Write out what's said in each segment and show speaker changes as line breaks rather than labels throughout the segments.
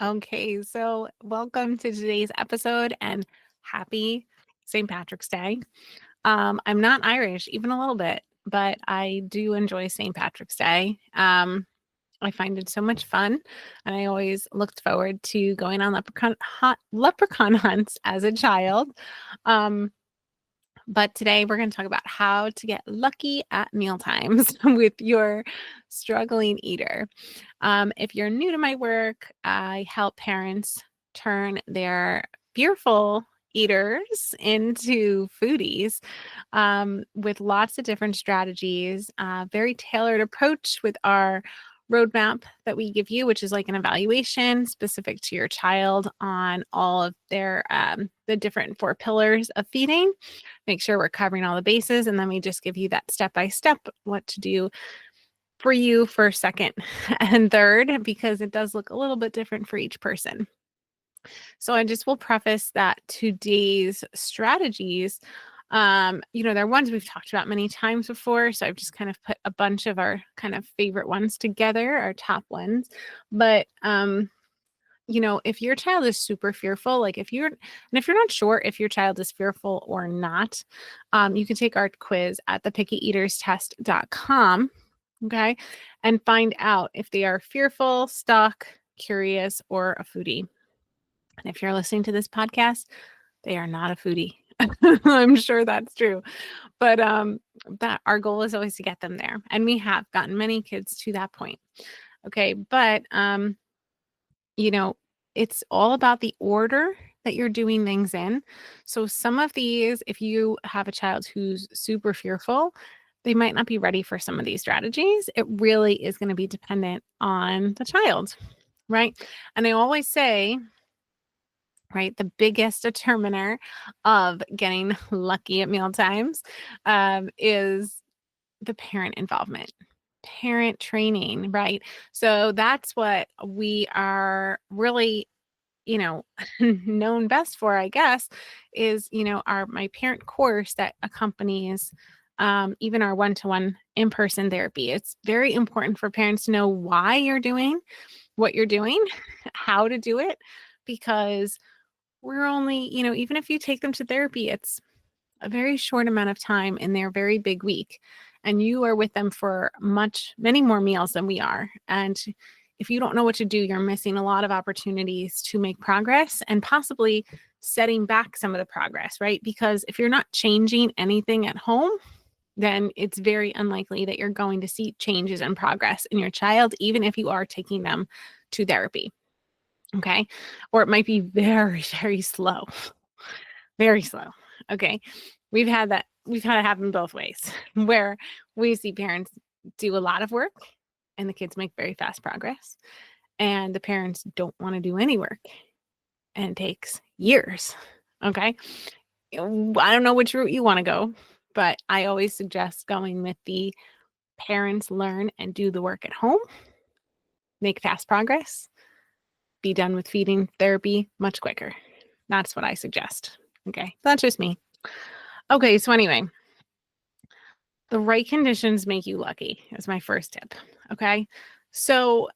Okay, so welcome to today's episode and happy St. Patrick's Day. I'm not Irish, even a little bit, but I do enjoy St. Patrick's Day. I find it so much fun, and I always looked forward to going on leprechaun hunts as a child. Um, but today we're going to talk about how to get lucky at meal times with your struggling eater. If you're new to my work, I help parents turn their fearful eaters into foodies with lots of different strategies, very tailored approach with our roadmap that we give you, which is like an evaluation specific to your child on all of their the different 4 pillars of feeding. Make sure we're covering all the bases, and then we just give you that step by step what to do for you for second and third, because it does look a little bit different for each person. So I just will preface that today's strategies, they're ones we've talked about many times before. So I've just kind of put a bunch of our kind of favorite ones together, our top ones. But if your child is super fearful, if you're not sure if your child is fearful or not, you can take our quiz at thepicktyeaterstest.com. Okay. And find out if they are fearful, stuck, curious, or a foodie. And if you're listening to this podcast, they are not a foodie. I'm sure that's true. But that our goal is always to get them there. And we have gotten many kids to that point. Okay. But it's all about the order that you're doing things in. So some of these, if you have a child who's super fearful, they might not be ready for some of these strategies. It really is going to be dependent on the child, right? And I always say, right, the biggest determiner of getting lucky at meal times is the parent involvement, parent training, right? So that's what we are really known best for, I guess, is, my parent course that accompanies even our one-to-one in-person therapy. It's very important for parents to know why you're doing what you're doing, how to do it, because we're only, even if you take them to therapy, it's a very short amount of time in their very big week. And you are with them for many more meals than we are. And if you don't know what to do, you're missing a lot of opportunities to make progress and possibly setting back some of the progress, right? Because if you're not changing anything at home, then it's very unlikely that you're going to see changes and progress in your child, even if you are taking them to therapy. Okay. Or it might be very, very slow, very slow. Okay. We've had it happen both ways where we see parents do a lot of work and the kids make very fast progress, and the parents don't want to do any work and it takes years. Okay. I don't know which route you want to go, but I always suggest going with the parents learn and do the work at home, make fast progress, be done with feeding therapy much quicker. That's what I suggest. Okay. That's just me. Okay. So anyway, the right conditions make you lucky is my first tip. Okay. So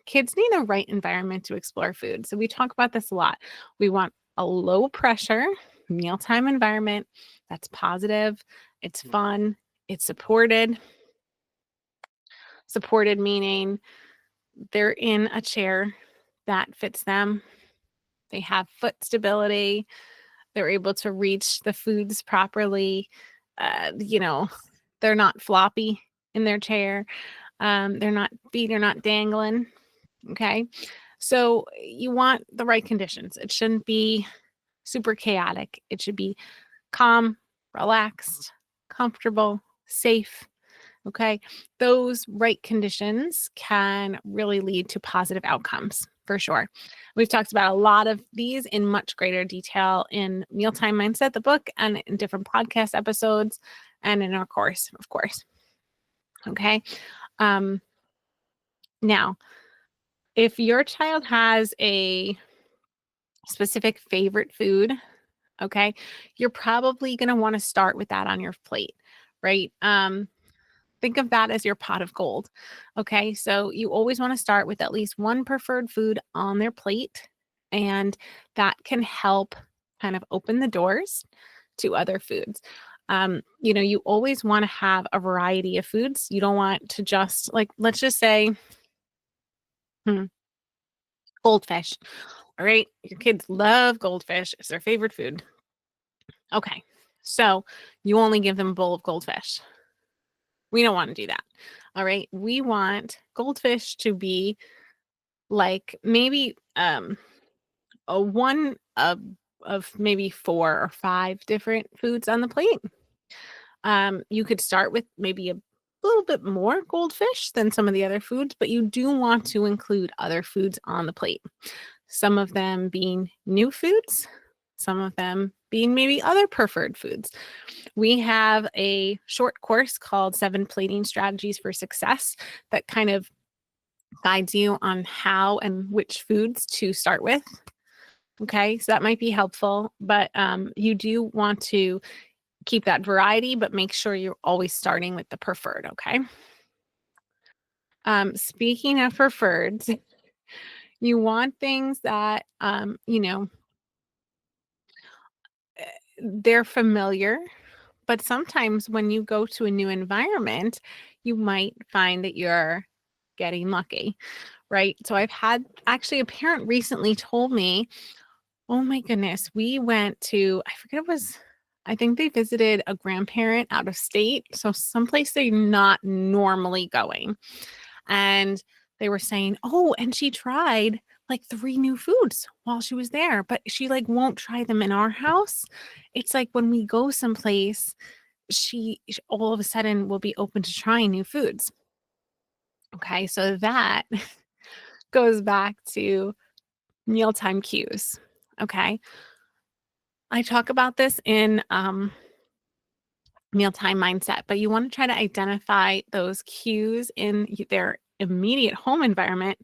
kids need the right environment to explore food. So we talk about this a lot. We want a low pressure mealtime environment that's positive, it's fun, it's supported. Supported meaning they're in a chair that fits them. They have foot stability. They're able to reach the foods properly. They're not floppy in their chair. Their feet are not dangling. Okay. So you want the right conditions. It shouldn't be super chaotic. It should be calm, relaxed, comfortable, safe. Okay. Those right conditions can really lead to positive outcomes for sure. We've talked about a lot of these in much greater detail in Mealtime Mindset, the book, and in different podcast episodes and in our course, of course. Okay. Now, if your child has a specific favorite food, okay, you're probably going to want to start with that on your plate, right? Think of that as your pot of gold. Okay, so you always want to start with at least one preferred food on their plate, and that can help kind of open the doors to other foods. You always want to have a variety of foods. You don't want to just like, let's just say, hmm, goldfish. All right, your kids love goldfish, it's their favorite food. Okay, so you only give them a bowl of goldfish. We don't want to do that. All right. We want goldfish to be like maybe a one of maybe 4 or 5 different foods on the plate. You could start with maybe a little bit more goldfish than some of the other foods, but you do want to include other foods on the plate. Some of them being new foods, some of them being maybe other preferred foods. We have a short course called 7 Plating Strategies for Success that kind of guides you on how and which foods to start with. Okay, so that might be helpful, but you do want to keep that variety, but make sure you're always starting with the preferred. Okay. Speaking of preferreds, you want things that they're familiar. But sometimes when you go to a new environment, you might find that you're getting lucky, right? So I've had actually a parent recently told me, oh my goodness, we went to, I forget it was, I think they visited a grandparent out of state. So someplace they're not normally going. And they were saying, oh, and she tried like 3 new foods while she was there, but she like won't try them in our house. It's like when we go someplace, she all of a sudden will be open to trying new foods. Okay, so that goes back to mealtime cues. Okay, I talk about this in mealtime mindset, but you want to try to identify those cues in their immediate home environment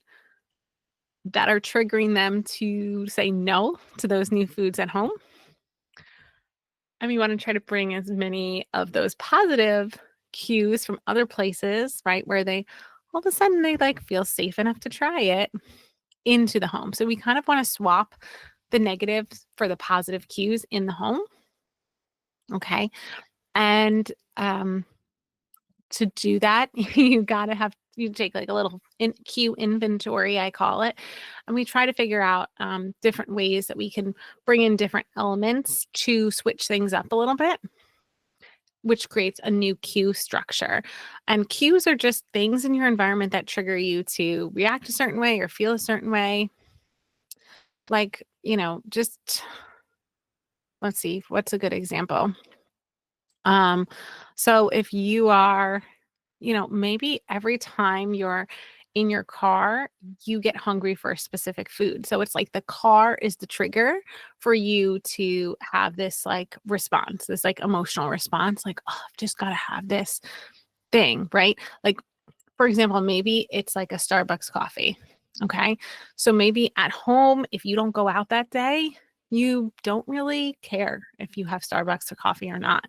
that are triggering them to say no to those new foods at home. And we want to try to bring as many of those positive cues from other places, right? Where they all of a sudden they like feel safe enough to try it into the home. So we kind of want to swap the negatives for the positive cues in the home. Okay. And to do that, you take like a little cue inventory, I call it, and we try to figure out different ways that we can bring in different elements to switch things up a little bit, which creates a new cue structure. And cues are just things in your environment that trigger you to react a certain way or feel a certain way. Like, just let's see, what's a good example? Um, so if you are, maybe every time you're in your car, you get hungry for a specific food. So it's like the car is the trigger for you to have this like response, this like emotional response, like, oh, I've just got to have this thing, right? Like, for example, maybe it's like a Starbucks coffee. Okay. So maybe at home, if you don't go out that day, you don't really care if you have Starbucks or coffee or not.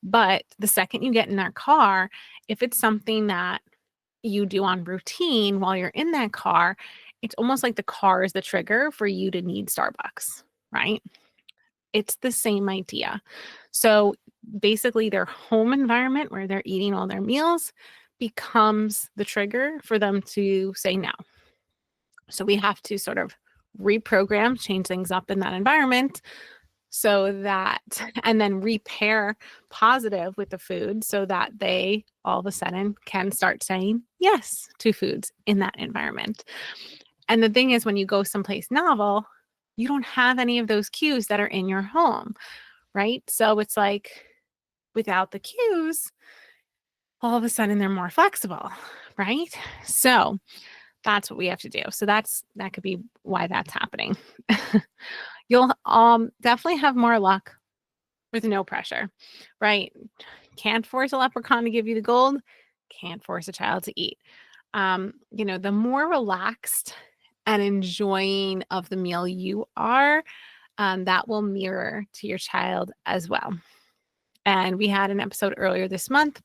But the second you get in that car, if it's something that you do on routine while you're in that car, it's almost like the car is the trigger for you to need Starbucks, right? It's the same idea. So basically, their home environment where they're eating all their meals becomes the trigger for them to say no. So we have to sort of reprogram, change things up in that environment so that, and then repair positive with the food so that they all of a sudden can start saying yes to foods in that environment. And the thing is, when you go someplace novel, you don't have any of those cues that are in your home, right? So it's like without the cues, all of a sudden they're more flexible, right? So that's what we have to do. So that could be why that's happening. You'll definitely have more luck with no pressure, right? Can't force a leprechaun to give you the gold, can't force a child to eat. The more relaxed and enjoying of the meal you are, that will mirror to your child as well. And we had an episode earlier this month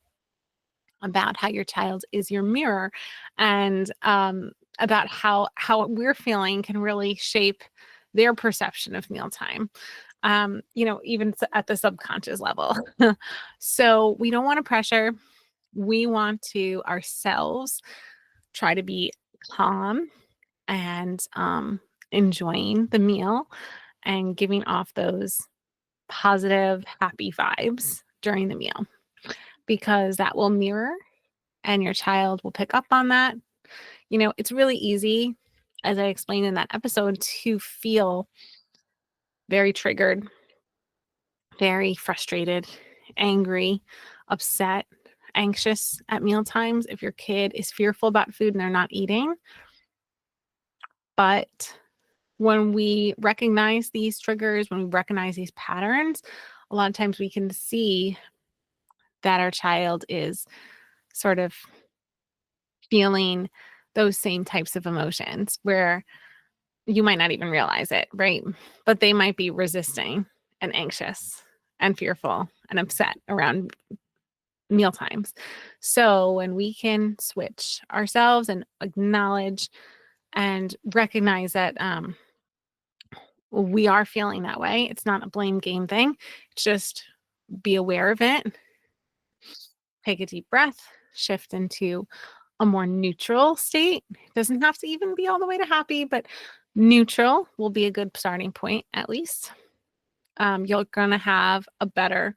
about how your child is your mirror, and about how we're feeling can really shape their perception of mealtime. Even at the subconscious level. So we don't want to pressure. We want to ourselves try to be calm and enjoying the meal and giving off those positive, happy vibes during the meal, because that will mirror and your child will pick up on that. It's really easy, as I explained in that episode, to feel very triggered, very frustrated, angry, upset, anxious at meal times if your kid is fearful about food and they're not eating. But when we recognize these triggers, when we recognize these patterns, a lot of times we can see that our child is sort of feeling those same types of emotions where you might not even realize it, right? But they might be resisting and anxious and fearful and upset around meal times. So when we can switch ourselves and acknowledge and recognize that we are feeling that way, it's not a blame game thing. Just be aware of it. Take a deep breath, shift into a more neutral state. It doesn't have to even be all the way to happy, but neutral will be a good starting point at least. You're going to have a better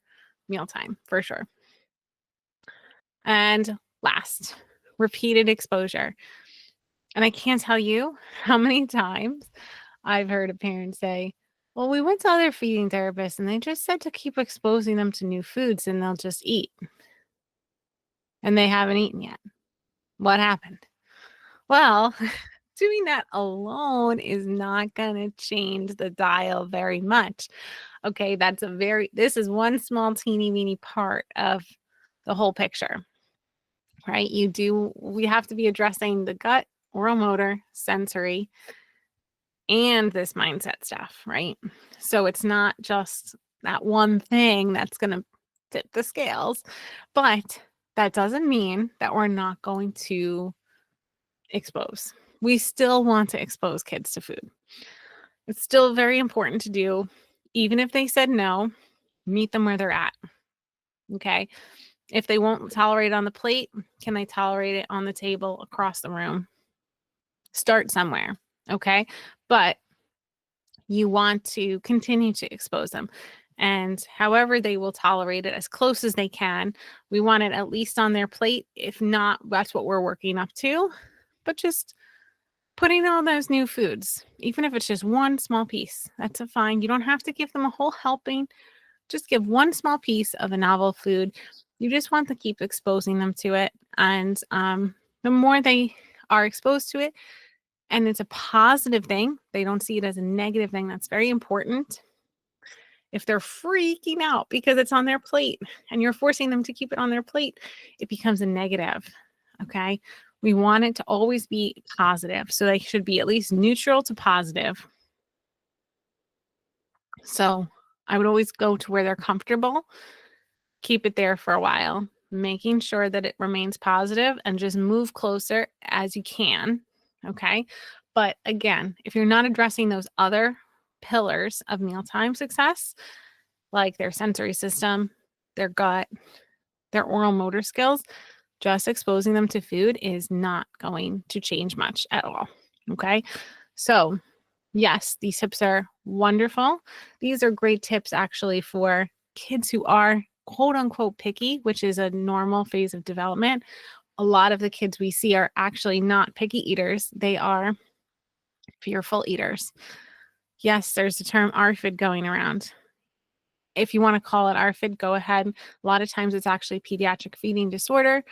mealtime for sure. And last, repeated exposure. And I can't tell you how many times I've heard a parent say, well, we went to other feeding therapists and they just said to keep exposing them to new foods and they'll just eat. And they haven't eaten yet. What happened? Well, doing that alone is not going to change the dial very much. Okay, this is one small teeny weeny part of the whole picture, right? We have to be addressing the gut, oral motor, sensory, and this mindset stuff, right? So it's not just that one thing that's going to tip the scales, but that doesn't mean that we're not going to expose. We still want to expose kids to food. It's still very important to do. Even if they said no, meet them where they're at. Okay. If they won't tolerate it on the plate, can they tolerate it on the table across the room? Start somewhere. Okay. But you want to continue to expose them. And however they will tolerate it as close as they can, we want it at least on their plate. If not, that's what we're working up to. But just putting all those new foods, even if it's just one small piece, that's fine. You don't have to give them a whole helping. Just give one small piece of a novel food. You just want to keep exposing them to it. And the more they are exposed to it, and it's a positive thing, they don't see it as a negative thing. That's very important. If they're freaking out because it's on their plate and you're forcing them to keep it on their plate, it becomes a negative. Okay. We want it to always be positive. So they should be at least neutral to positive. So I would always go to where they're comfortable, keep it there for a while, making sure that it remains positive, and just move closer as you can. Okay. But again, if you're not addressing those other pillars of mealtime success, like their sensory system, their gut, their oral motor skills, just exposing them to food is not going to change much at all. Okay. So, yes, these tips are wonderful. These are great tips actually for kids who are quote unquote picky, which is a normal phase of development. A lot of the kids we see are actually not picky eaters, they are fearful eaters. Yes, there's the term ARFID going around. If you want to call it ARFID, go ahead. A lot of times it's actually pediatric feeding disorder.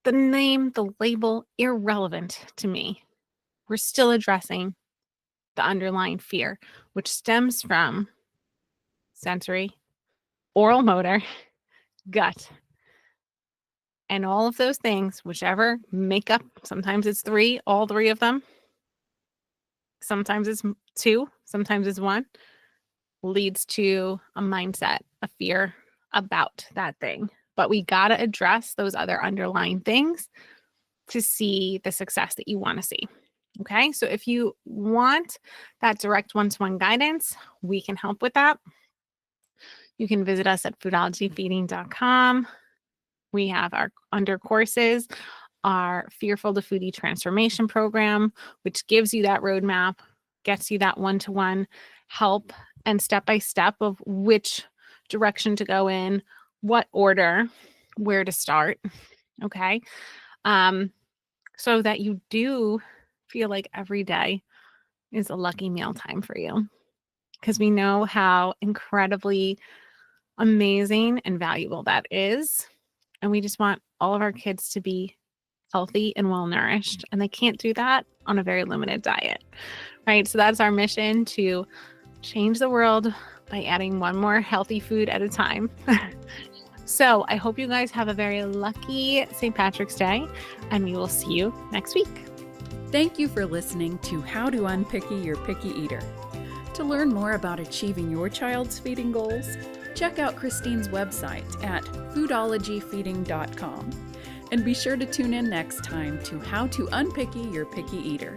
The name, the label, irrelevant to me. We're still addressing the underlying fear, which stems from sensory, oral motor, gut, and all of those things, whichever make up. Sometimes it's all three of them. Sometimes it's two, sometimes it's one, leads to a mindset, a fear about that thing. but we got to address those other underlying things to see the success that you want to see. Okay. So if you want that direct one-to-one guidance, we can help with that. You can visit us at foodologyfeeding.com. We have our under courses, our Fearful to Foodie Transformation Program, which gives you that roadmap, gets you that one-to-one help and step-by-step of which direction to go in, what order, where to start. Okay. So that you do feel like every day is a lucky meal time for you, because we know how incredibly amazing and valuable that is. And we just want all of our kids to be healthy and well nourished, and they can't do that on a very limited diet, right? So that's our mission, to change the world by adding one more healthy food at a time. So I hope you guys have a very lucky St. Patrick's Day, and we will see you next week.
Thank you for listening to How to Unpicky Your Picky Eater. To learn more about achieving your child's feeding goals, check out Christine's website at foodologyfeeding.com. And be sure to tune in next time to How to Unpicky Your Picky Eater.